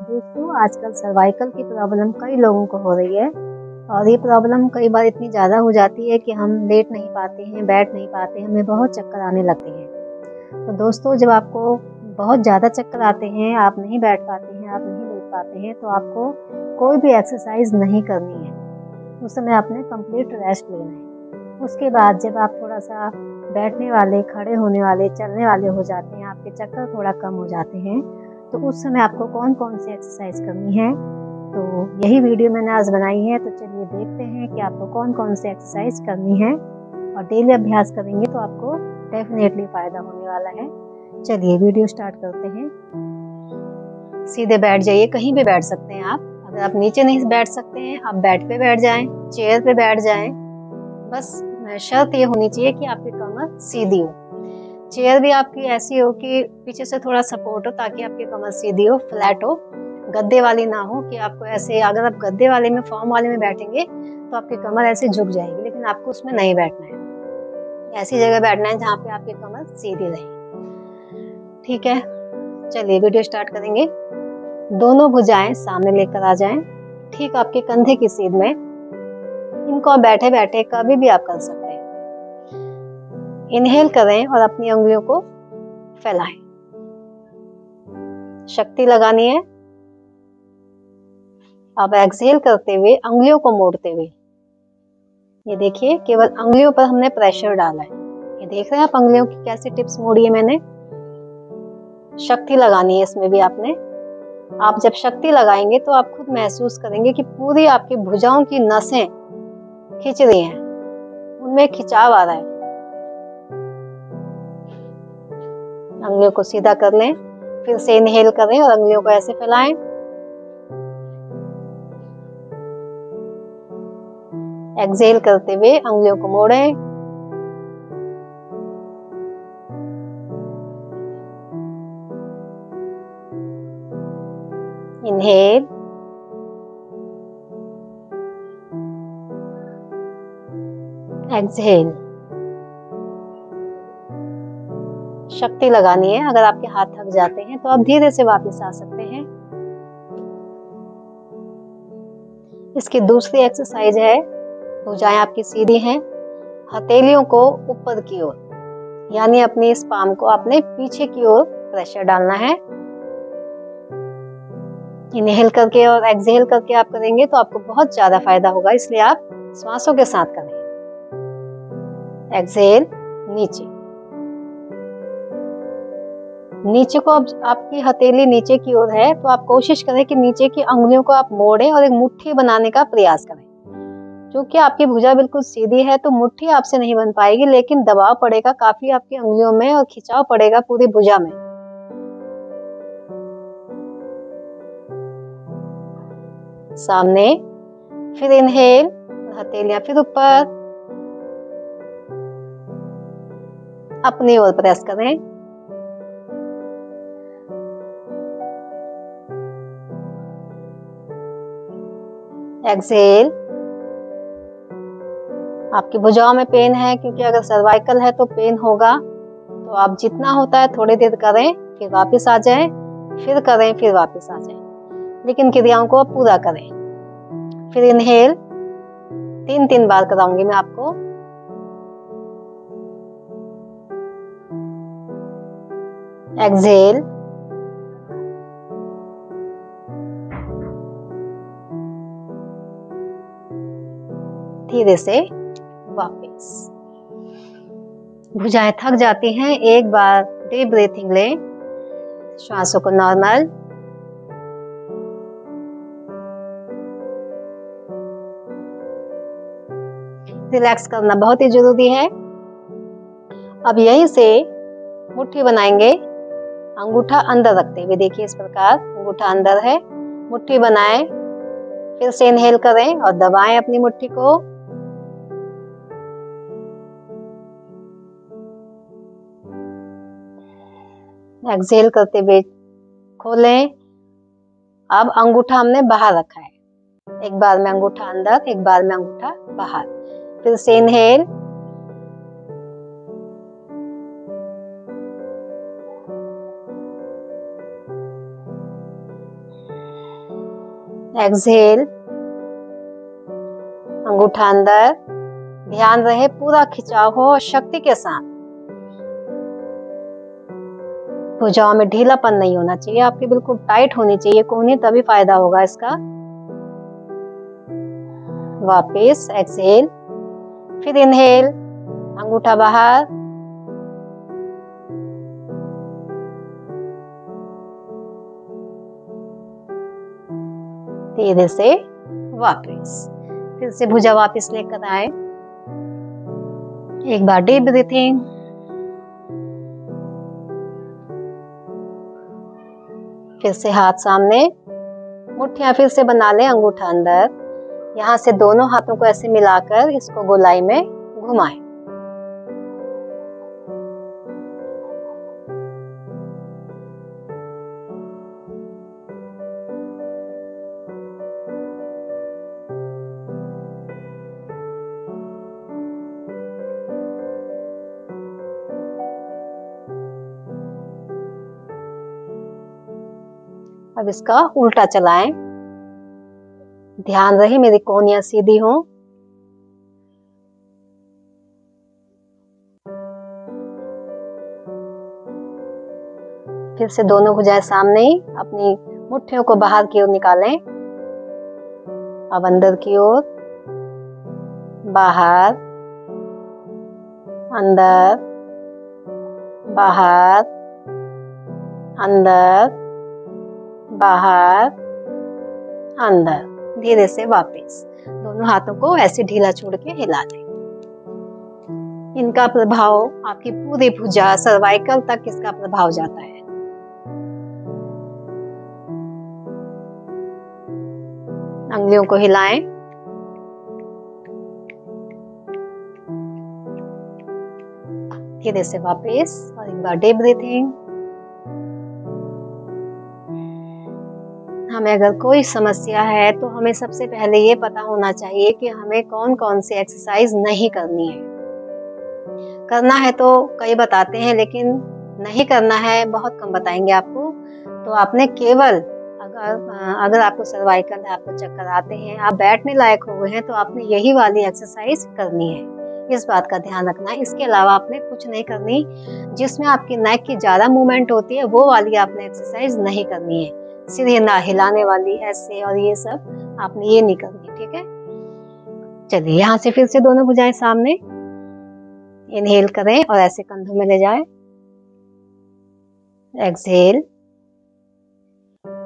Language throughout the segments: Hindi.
दोस्तों आजकल सर्वाइकल की प्रॉब्लम कई लोगों को हो रही है और ये प्रॉब्लम कई बार इतनी ज़्यादा हो जाती है कि हम लेट नहीं पाते हैं, बैठ नहीं पाते, हमें बहुत चक्कर आने लगते हैं। तो दोस्तों जब आपको बहुत ज़्यादा चक्कर आते हैं, आप नहीं बैठ पाते हैं, आप नहीं लेट पाते हैं, तो आपको कोई भी एक्सरसाइज नहीं करनी है। उस समय आपने कंप्लीट रेस्ट लेना है। उसके बाद जब आप थोड़ा सा बैठने वाले, खड़े होने वाले, चलने वाले हो जाते हैं, आपके चक्कर थोड़ा कम हो जाते हैं, तो उस समय आपको कौन कौन सी एक्सरसाइज करनी है, तो यही वीडियो मैंने आज बनाई है। तो चलिए देखते हैं कि आपको कौन कौन सी एक्सरसाइज करनी है और डेली अभ्यास करेंगे तो आपको डेफिनेटली फ़ायदा होने वाला है। चलिए वीडियो स्टार्ट करते हैं। सीधे बैठ जाइए, कहीं भी बैठ सकते हैं आप। अगर आप नीचे नहीं बैठ सकते हैं, आप बेड पे बैठ जाएं, चेयर पे बैठ जाएं। बस शर्त ये होनी चाहिए कि आपकी कमर सीधी हो। चेयर भी आपकी ऐसी हो कि पीछे से थोड़ा सपोर्ट हो, ताकि आपकी कमर सीधी हो, फ्लैट हो, गद्दे वाली ना हो कि आपको ऐसे, अगर आप गद्दे वाले में, फॉर्म वाले में बैठेंगे तो आपकी कमर ऐसे झुक जाएगी, लेकिन आपको उसमें नहीं बैठना है। ऐसी जगह बैठना है जहाँ पे आपकी कमर सीधी रहे। ठीक है, चलिए वीडियो स्टार्ट करेंगे। दोनों भुजाएं सामने लेकर आ जाएं, ठीक आपके कंधे की सीध में। इनको आप बैठे बैठे कभी भी आप कर सकते हैं। इनहेल करें और अपनी उंगलियों को फैलाएं। शक्ति लगानी है। अब एक्सहेल करते हुए उंगलियों को मोड़ते हुए, ये देखिए केवल उंगलियों पर हमने प्रेशर डाला है। ये देख रहे हैं आप उंगलियों की कैसे टिप्स मोड़ी है मैंने। शक्ति लगानी है इसमें भी आपने। आप जब शक्ति लगाएंगे तो आप खुद महसूस करेंगे कि पूरी आपकी भुजाओं की नसें खिंच रही हैं, उनमें खिंचाव आ रहा है। उंगलियों को सीधा कर लें, फिर से इनहेल करें और उंगलियों को ऐसे फैलाएं। एक्सहेल करते हुए उंगलियों को मोड़ें। Inhale, exhale. शक्ति लगानी है। अगर आपके हाथ थक जाते हैं तो आप धीरे से वापस आ सकते हैं। इसकी दूसरी एक्सरसाइज है, भुजाएं आपकी सीधी हैं, हथेलियों को ऊपर की ओर, यानी अपनी इस पाम को आपने पीछे की ओर प्रेशर डालना है। इनहेल करके और एक्सहेल करके आप करेंगे तो आपको बहुत ज्यादा फायदा होगा, इसलिए आप श्वासों के साथ करें। एक्सहेल, नीचे। नीचे को, अब आपकी हथेली नीचे की ओर है तो आप कोशिश करें कि नीचे की उंगलियों को आप मोड़ें और एक मुट्ठी बनाने का प्रयास करें। क्योंकि आपकी भुजा बिल्कुल सीधी है तो मुट्ठी आपसे नहीं बन पाएगी, लेकिन दबाव पड़ेगा काफी आपकी उंगलियों में और खिंचाव पड़ेगा पूरी भुजा में। सामने, फिर इनहेल, हथेलियां फिर ऊपर, अपनी ओर प्रेस करें। एक्सहेल। आपकी भुजाओं में पेन है, क्योंकि अगर सर्वाइकल है तो पेन होगा, तो आप जितना होता है थोड़ी देर करें, फिर वापस आ जाएं, फिर करें, फिर वापस आ जाएं, लेकिन क्रियाओं को पूरा करें। फिर इनहेल, 3-3 बार कराऊंगी मैं आपको। एक्सहेल, धीरे से वापस। भुजाएं थक जाती हैं, एक बार डीप ब्रीथिंग लें, श्वासों को नॉर्मल, रिलैक्स करना बहुत ही जरूरी है। अब यहीं से मुट्ठी बनाएंगे, अंगूठा अंदर रखते हुए। देखिए इस प्रकार अंगूठा अंदर है, मुट्ठी बनाएं, फिर से इनहेल करें और दबाएं अपनी मुट्ठी को। एक्सहेल करते हुए खोलें। अब अंगूठा हमने बाहर रखा है, एक बार में अंगूठा अंदर, एक बार में अंगूठा बाहर। फिर से इनहेल, एक्सहेल, अंगूठा अंदर, ध्यान रहे पूरा खिंचाव हो और शक्ति के साथ। भुजाओं में ढीलापन नहीं होना चाहिए, आपकी बिल्कुल टाइट होनी चाहिए कोहनी, तभी फायदा होगा इसका। वापस एक्सहेल, फिर इनहेल, अंगूठा बाहर, धीरे से वापस, फिर से भुजा वापस लेकर आए। एक बार डीप ब्रीथिंग, फिर से हाथ सामने, मुट्ठियां फिर से बना ले, अंगूठा अंदर, यहाँ से दोनों हाथों को ऐसे मिलाकर इसको गोलाई में घुमाएं। अब इसका उल्टा चलाएं। ध्यान रहे मेरी कोहनियां सीधी हो। फिर से दोनों भुजाएं सामने, अपनी मुट्ठियों को बाहर की ओर निकालें। अब अंदर की ओर, बाहर, अंदर, बाहर, अंदर, बाहर, अंदर, धीरे से वापस। दोनों हाथों को ऐसे ढीला छोड़ के हिला दें। इनका प्रभाव आपकी पूरी भुजा, सर्वाइकल तक इसका प्रभाव जाता है। अंगुलियों को हिलाएं। धीरे से वापस, और एक बार डीप ब्रीथिंग। हमें अगर कोई समस्या है तो हमें सबसे पहले ये पता होना चाहिए कि हमें कौन कौन सी एक्सरसाइज नहीं करनी है। करना है तो कई बताते हैं, लेकिन नहीं करना है बहुत कम बताएंगे आपको। तो आपने केवल अगर आपको सर्वाइकल है, आपको चक्कर आते हैं, आप बैठने लायक हो गए हैं, तो आपने यही वाली एक्सरसाइज करनी है। इस बात का ध्यान रखना है। इसके अलावा आपने कुछ नहीं करनी। जिसमें आपकी नेक की ज्यादा मूवमेंट होती है वो वाली आपने एक्सरसाइज नहीं करनी है। सीधे ना हिलाने वाली, ऐसे और ये सब आपने ये नहीं करनी, ठीक है। चलिए यहाँ से फिर से दोनों भुजाएं सामने, इनहेल करें और ऐसे कंधों में ले जाएं। एक्सहेल,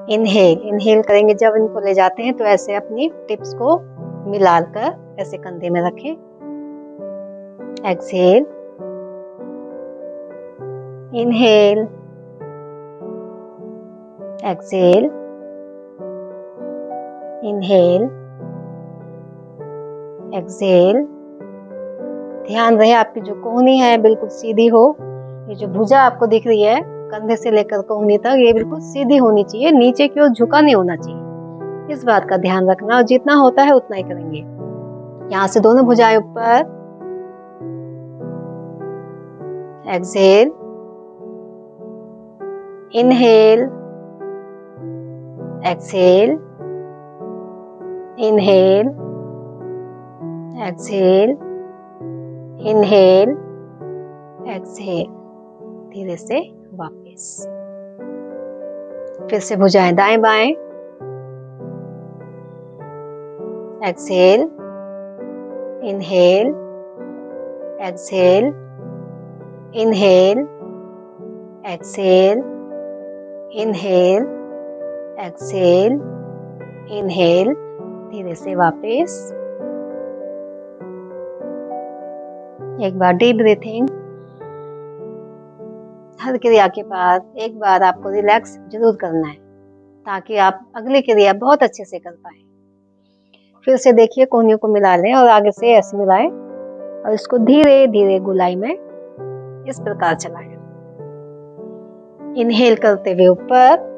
इनहेल, इनहेल करेंगे जब इनको ले जाते हैं तो ऐसे अपनी टिप्स को मिलाकर ऐसे कंधे में रखें। Exhale, inhale, exhale, inhale, exhale. ध्यान रहे आपकी जो कोहनी है बिल्कुल सीधी हो। ये जो भुजा आपको दिख रही है कंधे से लेकर कोहनी तक, ये बिल्कुल सीधी होनी चाहिए, नीचे की ओर झुका नहीं होना चाहिए। इस बात का ध्यान रखना, और जितना होता है उतना ही करेंगे। यहाँ से दोनों भुजाएं ऊपर। Exhale, inhale, exhale, inhale, exhale, inhale, exhale, धीरे से वापस। फिर से भुजाएं दाएं बाएं। Exhale, inhale, exhale, inhale, exhale, inhale, exhale, inhale, धीरे से वापस। एक बार डीप ब्रीथिंग। हर क्रिया के बाद एक बार आपको रिलैक्स जरूर करना है, ताकि आप अगली क्रिया बहुत अच्छे से कर पाए। फिर से देखिए, कोहनियों को मिला लें और आगे से ऐसे मिलाएं और इसको धीरे धीरे गोलाई में इस प्रकार चलाएं। इनहेल करते हुए ऊपर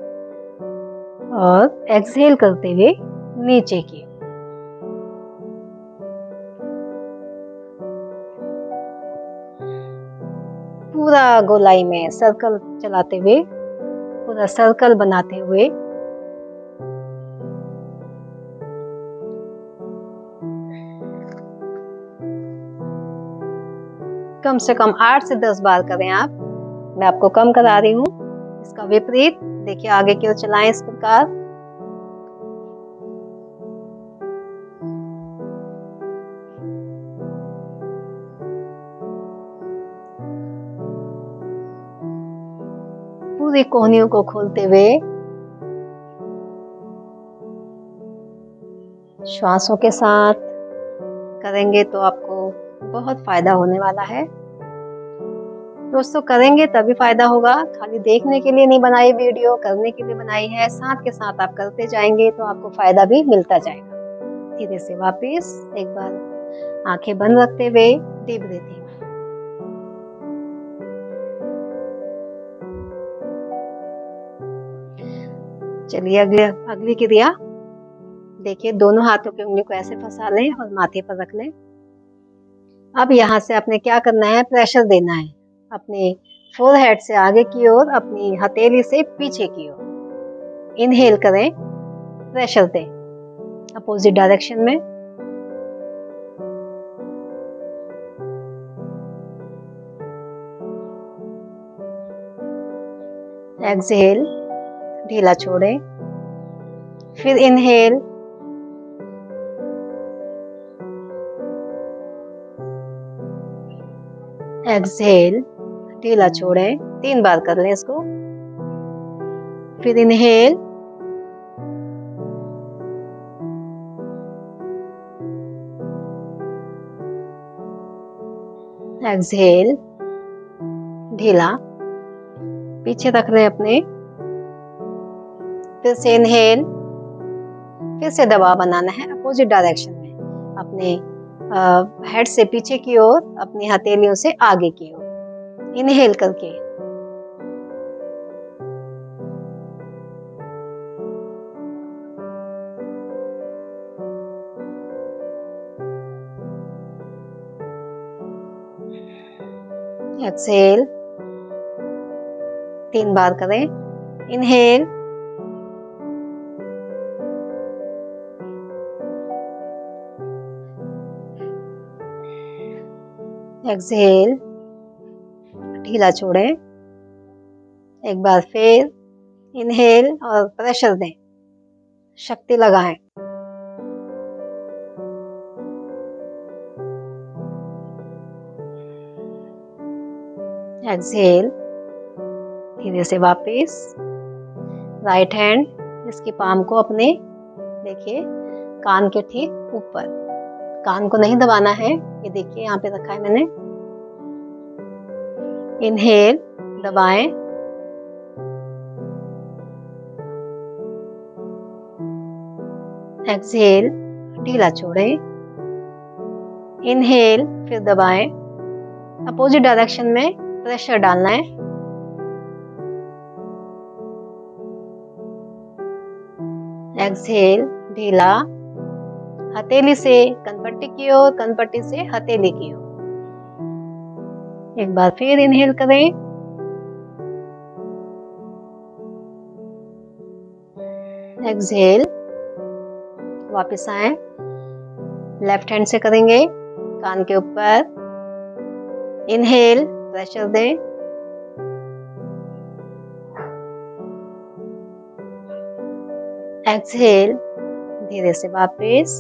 और एक्सहेल करते हुए नीचे की। पूरा गोलाई में सर्कल चलाते हुए, पूरा सर्कल बनाते हुए कम से कम 8 से 10 बार करें आप। मैं आपको कम करा रही हूँ। इसका विपरीत देखिए, आगे की ओर चलाएं इस प्रकार। पूरी कोहनियों को खोलते हुए श्वासों के साथ करेंगे तो आपको बहुत फायदा होने वाला है। दोस्तों, करेंगे तभी फायदा होगा, खाली देखने के लिए नहीं बनाई वीडियो, करने के लिए बनाई है। साथ के साथ आप करते जाएंगे तो आपको फायदा भी मिलता जाएगा। धीरे से वापस एक बार आंखें बंद रखते हुए डीप ब्रीथिंग। चलिए अगली क्रिया देखिए। दोनों हाथों की उंगली को ऐसे फंसा लें और माथे पर रख लें। अब यहाँ से आपने क्या करना है, प्रेशर देना है अपने फोरहेड से आगे की ओर, अपनी हथेली से पीछे की ओर। इनहेल करें, प्रेशर दें अपोजिट डायरेक्शन में। एक्सहेल, ढीला छोड़ें। फिर इनहेल, एक्सहेल, ढीला छोड़ें। 3 बार कर लें इसको। फिर इनहेल, एक्सहेल, ढीला, पीछे रख लें अपने। फिर से इनहेल, फिर से दबाव बनाना है अपोजिट डायरेक्शन में, अपने हेड से पीछे की ओर, अपनी हथेलियों से आगे की ओर। इनहेल करके एक्सहेल, 3 बार करें। इनहेल, एक्सहेल, ढीला छोड़ें। एक बार फिर इनहेल और प्रेशर दें, शक्ति लगाएं। एक्सहेल, धीरे से वापस। राइट हैंड, इसकी पाम को अपने देखिए कान के ठीक ऊपर, कान को नहीं दबाना है, ये देखिए यहाँ पे रखा है मैंने। इनहेल, दबाएं। एक्सहेल, ढीला छोड़ें। इनहेल, फिर दबाएं। अपोजिट डायरेक्शन में प्रेशर डालना है। एक्सहेल, ढीला, हथेली से कनपट्टी की ओर, कनपट्टी से हथेली की ओर। एक बार फिर इनहेल करें। एक्सहेल, वापस आए। लेफ्ट हैंड से करेंगे, कान के ऊपर। इनहेल, प्रेशर दें। एक्सहेल, धीरे से वापस।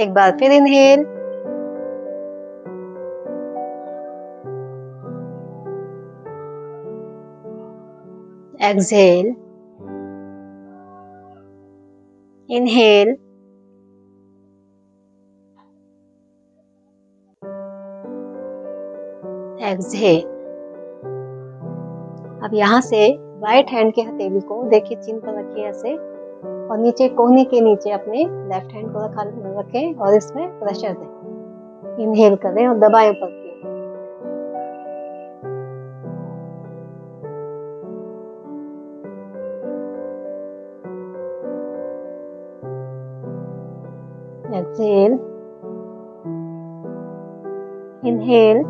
एक बार फिर इनहेल। Exhale, inhale, exhale. अब यहाँ से राइट हैंड के हथेली को देखिए चिन पर रखिए ऐसे, और नीचे कोहनी के नीचे अपने लेफ्ट हैंड को रखें और इसमें प्रेशर दें। इनहेल करें और दबाएं ऊपर की ओर। Exhale, inhale,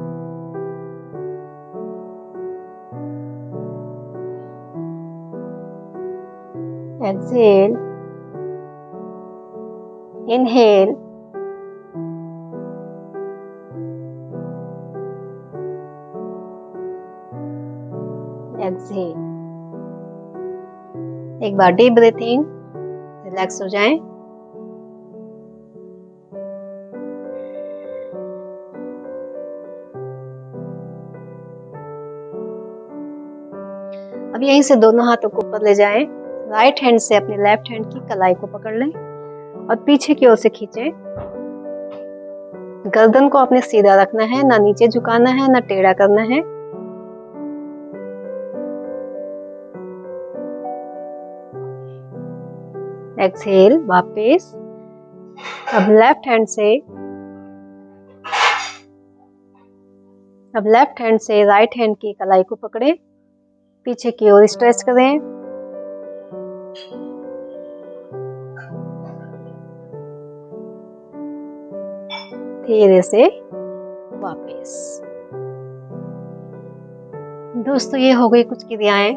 exhale, inhale, exhale. एक बार डीप ब्रीथिंग, रिलैक्स हो जाएं। अब यहीं से दोनों हाथों को ऊपर ले जाएं। राइट हैंड से अपने लेफ्ट हैंड की कलाई को पकड़ लें और पीछे की ओर से खींचें। गर्दन को अपने सीधा रखना है, ना नीचे झुकाना है, ना टेढ़ा करना है। एक्सहेल वापस। अब लेफ्ट हैंड से राइट हैंड की कलाई को पकड़ें, पीछे की ओर स्ट्रेच करें। धीरे से वापस। दोस्तों ये हो गई कुछ क्रियाएं,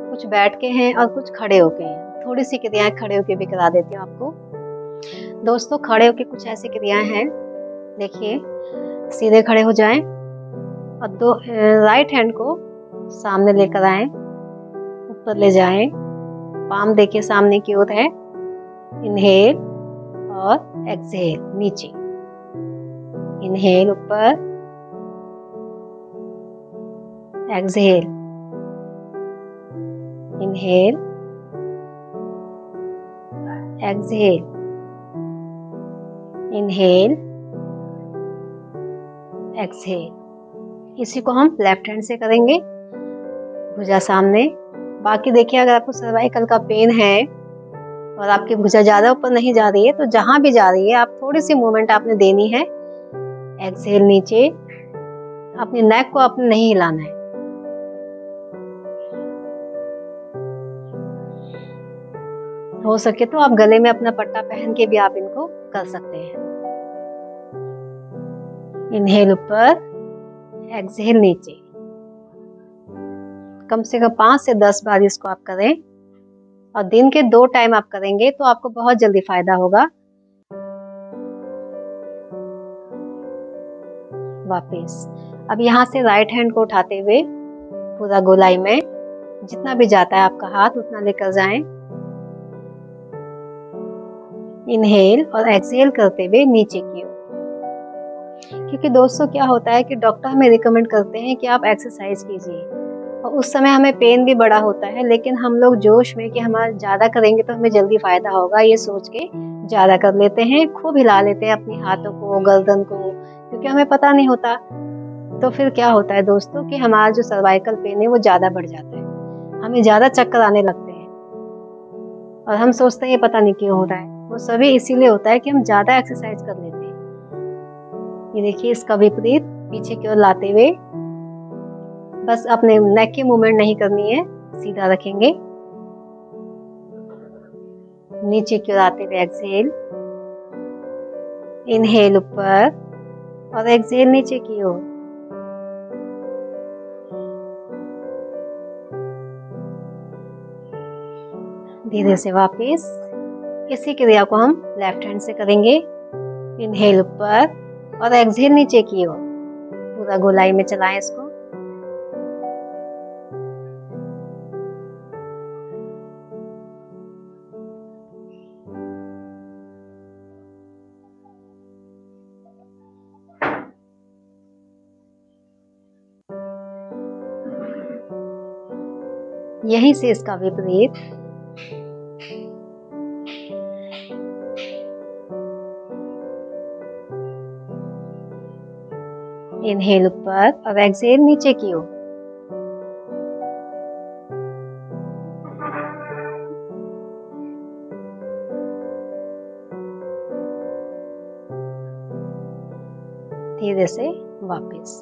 कुछ बैठ के हैं और कुछ खड़े होके हैं। थोड़ी सी क्रियाएं खड़े होके भी करा देती हूँ आपको। दोस्तों खड़े होके कुछ ऐसी क्रियाएं हैं, देखिए सीधे खड़े हो जाएं और राइट हैंड को सामने लेकर आएं, ऊपर ले जाएं, पाम देखिए सामने की ओर है। इनहेल और एक्सहेल नीचे। इनहेल ऊपर, exhale, inhale, exhale, inhale, exhale. इसी को हम लेफ्ट हैंड से करेंगे, भुजा सामने। बाकी देखिए अगर आपको सर्वाइकल का पेन है और आपकी भुजा ज्यादा ऊपर नहीं जा रही है तो जहां भी जा रही है आप थोड़ी सी मूवमेंट आपने देनी है। एक्सहेल नीचे, अपनी नेक को आपने नहीं हिलाना है। हो सके तो आप गले में अपना पट्टा पहन के भी आप इनको कर सकते हैं। इनहेल ऊपर, एक्सहेल नीचे। कम से कम 5 से 10 बार इसको आप करें और दिन के 2 टाइम आप करेंगे तो आपको बहुत जल्दी फायदा होगा। वापस। अब यहाँ से राइट हैंड को उठाते हुए पूरा गोलाई में जितना भी जाता है आपका हाथ उतना लेकर जाएं। इनहेल और एक्सहेल करते हुए नीचे की ओर। क्योंकि दोस्तों क्या होता है कि डॉक्टर हमें रिकमेंड करते हैं कि आप एक्सरसाइज कीजिए और उस समय हमें पेन भी बड़ा होता है, लेकिन हम लोग जोश में कि हम ज्यादा करेंगे तो हमें जल्दी फायदा होगा ये सोच के ज्यादा कर लेते हैं, खूब हिला लेते हैं अपने हाथों को, गर्दन को, क्योंकि हमें पता नहीं होता। तो फिर क्या होता है दोस्तों कि हमारा जो सर्वाइकल पेन है वो ज्यादा बढ़ जाता है, हमें ज्यादा चक्कर आने लगते हैं और हम सोचते हैं ये पता नहीं क्यों हो रहा है। वो सभी इसीलिए होता है कि हम ज्यादा एक्सरसाइज कर लेते हैं। ये देखिए इसका विपरीत पीछे की ओर लाते हुए, बस अपने नेक की मूवमेंट नहीं करनी है, सीधा रखेंगे। नीचे की ओर आते हुए एक्सहेल, इनहेल ऊपर और एक्सहेल नीचे की ओर। धीरे से वापस। इसी क्रिया को हम लेफ्ट हैंड से करेंगे। इनहेल ऊपर और एक्सहेल नीचे की ओर। पूरा गोलाई में चलाएं इसको। यहीं से इसका विपरीत। इनहेल ऊपर और एक्सहेल नीचे की ओर। धीरे से वापस।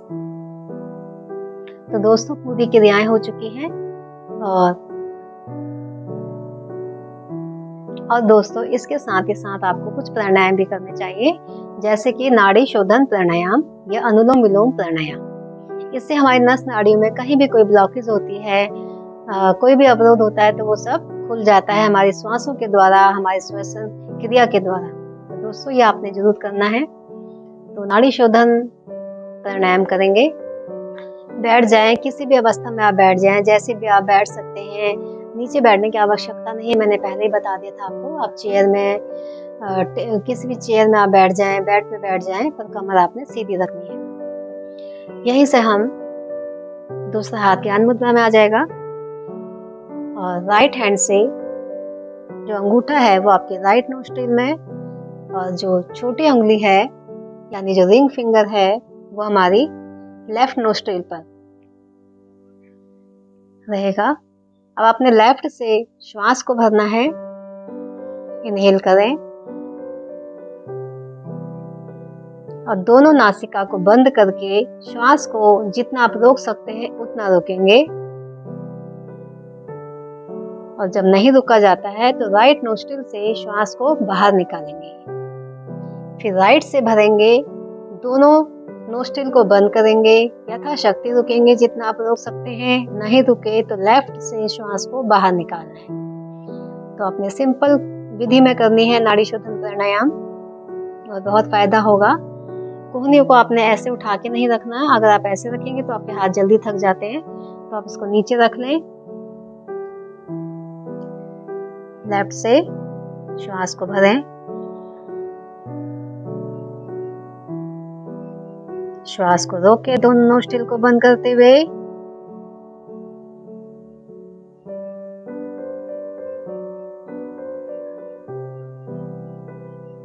तो दोस्तों पूरी क्रियाएं हो चुकी हैं और दोस्तों इसके साथ ही साथ आपको कुछ प्राणायाम भी करने चाहिए, जैसे कि नाड़ी शोधन प्राणायाम या अनुलोम विलोम प्राणायाम। इससे हमारी नस नाड़ियों में कहीं भी कोई ब्लॉकेज होती है, कोई भी अवरोध होता है तो वो सब खुल जाता है हमारी श्वासों के द्वारा, हमारी श्वसन क्रिया के द्वारा। तो दोस्तों ये आपने जरूर करना है। तो नाड़ी शोधन प्राणायाम करेंगे। बैठ जाएं, किसी भी अवस्था में आप बैठ जाएं, जैसे भी आप बैठ सकते हैं। नीचे बैठने की आवश्यकता नहीं है, मैंने पहले ही बता दिया था आपको। आप चेयर में किसी भी चेयर में आप बैठ जाएं, बेड पे बैठ जाएं, पर कमर आपने सीधी रखनी है। यहीं से हम दूसरा हाथ ज्ञान मुद्रा में आ जाएगा और राइट हैंड से जो अंगूठा है वो आपके राइट नोस्ट्रिल में, और जो छोटी उंगली है यानी जो रिंग फिंगर है वो हमारी लेफ्ट नोस्ट्रिल पर रहेगा। अब आपने लेफ्ट से श्वास को भरना है। इनहेल करें और दोनों नासिका को बंद करके श्वास को जितना आप रोक सकते हैं उतना रोकेंगे, और जब नहीं रुका जाता है तो राइट नोस्ट्रिल से श्वास को बाहर निकालेंगे। फिर राइट से भरेंगे, दोनों नोस्ट्रिल को बंद करेंगे, यथाशक्ति रुकेंगे जितना आप रोक सकते हैं। नहीं रुके तो लेफ्ट से श्वास को बाहर निकालना है। तो अपने सिंपल विधि में करनी है नाड़ी शोधन प्राणायाम और बहुत फायदा होगा। कोहनियों को आपने ऐसे उठा के नहीं रखना। अगर आप ऐसे रखेंगे तो आपके हाथ जल्दी थक जाते हैं, तो आप इसको नीचे रख लें। लेफ्ट से श्वास को भरें, श्वास को रोके दोनों नोस्ट्रिल को बंद करते हुए,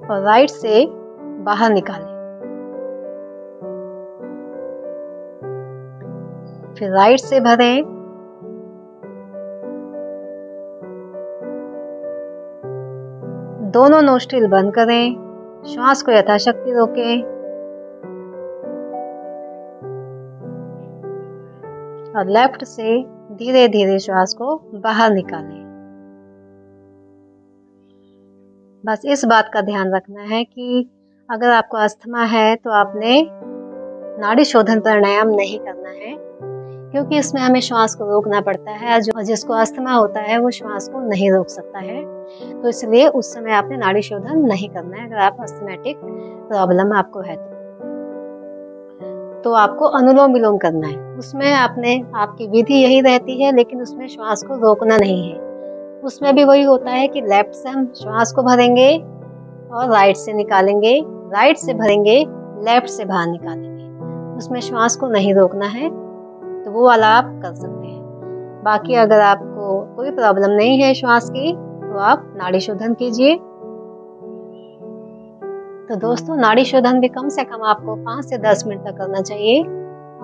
और राइट से बाहर निकालें। फिर राइट से भरें, दोनों नोस्ट्रिल बंद करें, श्वास को यथाशक्ति रोकें, और लेफ्ट से धीरे धीरे श्वास को बाहर निकालें। बस इस बात का ध्यान रखना है कि अगर आपको अस्थमा है तो आपने नाड़ी शोधन प्राणायाम नहीं करना है, क्योंकि इसमें हमें श्वास को रोकना पड़ता है। जो जिसको अस्थमा होता है वो श्वास को नहीं रोक सकता है, तो इसलिए उस समय आपने नाड़ी शोधन नहीं करना है। अगर आप अस्थमैटिक प्रॉब्लम आपको है तो आपको अनुलोम विलोम करना है। उसमें आपकी विधि यही रहती है, लेकिन उसमें श्वास को रोकना नहीं है। उसमें भी वही होता है कि लेफ्ट से हम श्वास को भरेंगे और राइट से निकालेंगे, राइट से भरेंगे, लेफ्ट से बाहर निकालेंगे। उसमें श्वास को नहीं रोकना है, तो वो वाला आप कर सकते हैं। बाकी अगर आपको कोई प्रॉब्लम नहीं है श्वास की तो आप नाड़ी शोधन कीजिए। तो दोस्तों, नाड़ी शोधन भी कम से कम आपको 5 से 10 मिनट तक करना चाहिए।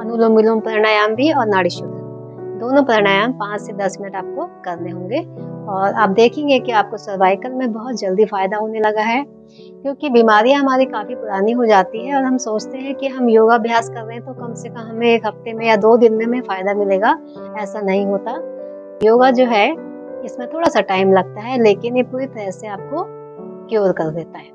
अनुलोम विलोम प्राणायाम भी और नाड़ी शोधन दोनों प्राणायाम 5 से 10 मिनट आपको करने होंगे, और आप देखेंगे कि आपको सर्वाइकल में बहुत जल्दी फायदा होने लगा है। क्योंकि बीमारियां हमारी काफी पुरानी हो जाती है और हम सोचते हैं कि हम योगाभ्यास कर रहे हैं तो कम से कम हमें 1 हफ्ते में या 2 दिन में हमें फायदा मिलेगा। ऐसा नहीं होता। योगा जो है इसमें थोड़ा सा टाइम लगता है, लेकिन ये पूरी तरह से आपको क्योर कर देता है।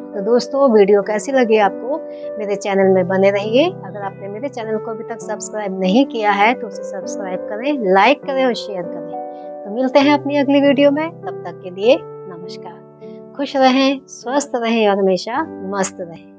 तो दोस्तों, वीडियो कैसी लगी आपको? मेरे चैनल में बने रहिए। अगर आपने मेरे चैनल को अभी तक सब्सक्राइब नहीं किया है तो उसे सब्सक्राइब करें, लाइक करें और शेयर करें। तो मिलते हैं अपनी अगली वीडियो में। तब तक के लिए नमस्कार। खुश रहें, स्वस्थ रहें और हमेशा मस्त रहें।